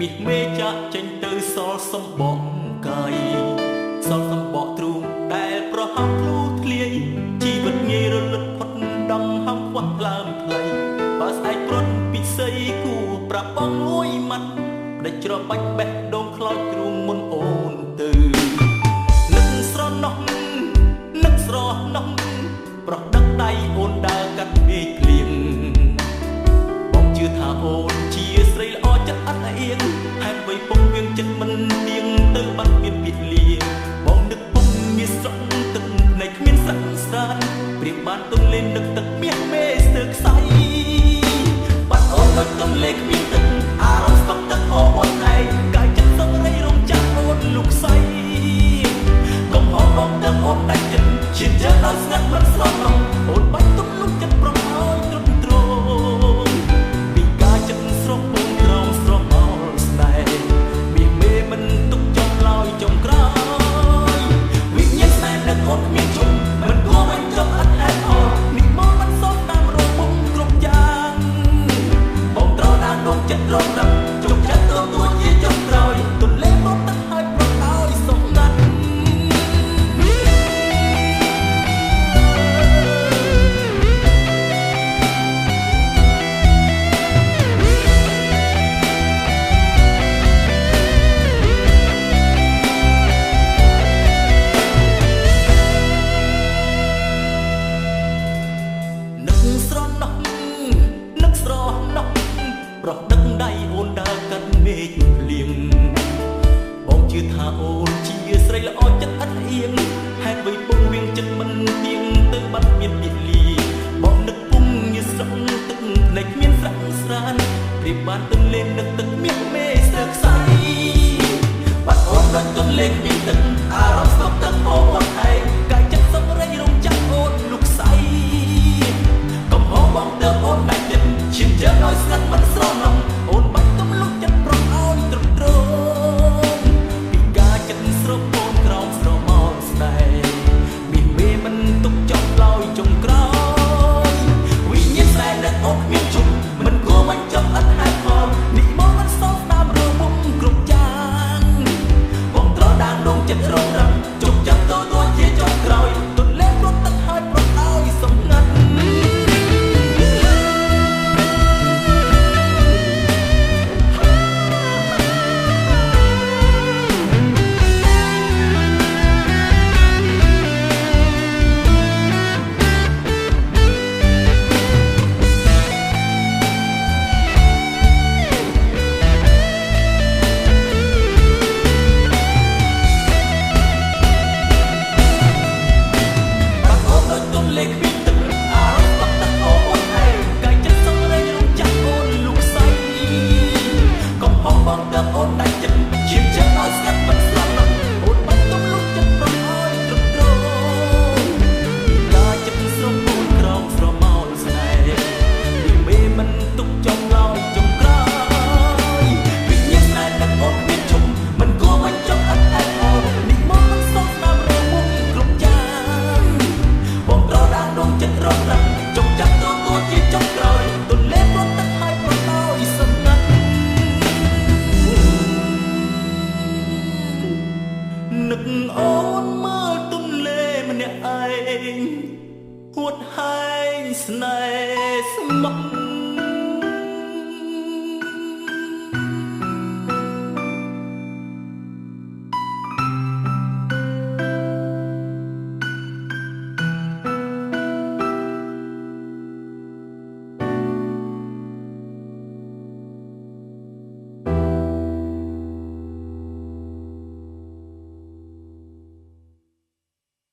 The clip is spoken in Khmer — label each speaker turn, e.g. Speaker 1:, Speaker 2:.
Speaker 1: មាសមេចាក់ចេញទៅសល់សំបកកាយសល់សំបកទ្រូងដែលប្រហោងធ្លូធ្លាយជីវិតងាយរលត់ផុតដងហំខ្វះក្លើមថ្លៃបើស្អែកព្រុតពិសីគួរប្រាប់បងមួយម៉ាត់ដេចច្របាច់បេះដូងខ្លោចទ្រូងមុនអូនទៅនឹកស្រណោះនឹកស្រណោះប្រោះដឹកដៃអូនដើរកាត់មេឃភ្លៀងបងជឿថាអូនជាស្រីល្អចិត្តអត់អៀងហេតុអ្វីពុំវៀងចិត្តមិនទៀងទៅបាត់មានពាក្យលាបងនឹកពុំមានស្រក់ទឹកភ្នែកគ្មានស្រាក់ស្រានព្រៀបបានទុនលេងនឹកទឹកមាសមេស្ទើរខ្សៃបាត់អូនដូចទុនលេងគ្មានទឹកអារម្មណ៍ស្ទប់ទឹកអូនឯងកាយចិត្តសង្រៃរងចាក់អូនលុកសៃកុំអោបងទៅអូនដាច់ចិត្តឈាមជើងដល់ស្ងាត់មិនស្រណោះអូនបាច់ទុំលុកចិត្តប្រមឲ្យទ្រុឌទ្រង់ពីកាយចិត្តស្រស់ពងក្រោមស្រស់អល់ស្នេហ៍មាសមេមិនទុកចុងឡើយចុងក្រោយវិញ្ញាណស្នេហ៍នឹកអូនគ្មានជុំមិនគួរមិនចប់អត់ហេតុផលនេះមកមិនសោកតាមរងមុំគ្រប់យ៉ាងបងត្រូវដានដងចិត្តរងរឹកជុំចិត្តទួជាចុងក្រោយទុនលេងមកទឹកហើយប្រត់ឲ្យសុខណាស់ប្រោះដឹកដៃអូនដើរកាត់មេឃភ្លៀងបងជឿថាអូនជាស្រីល្អចិត្តអត់អៀងហេតុអ្វីពុំវៀងចិត្តមិនទៀងទៅបាត់មានពាក្យលាបងនឹកពុំងាស្រក់ទឹកភ្នែកគ្មានស្រាក់ស្រានព្រៀបបានទុនលេងនឹកទឹកមាសមេស្ទើរខ្សៃបាត់អូនដូចទុនលេងគ្មានទឹកអារម្មណ៍ស្ទប់ទឹកអូន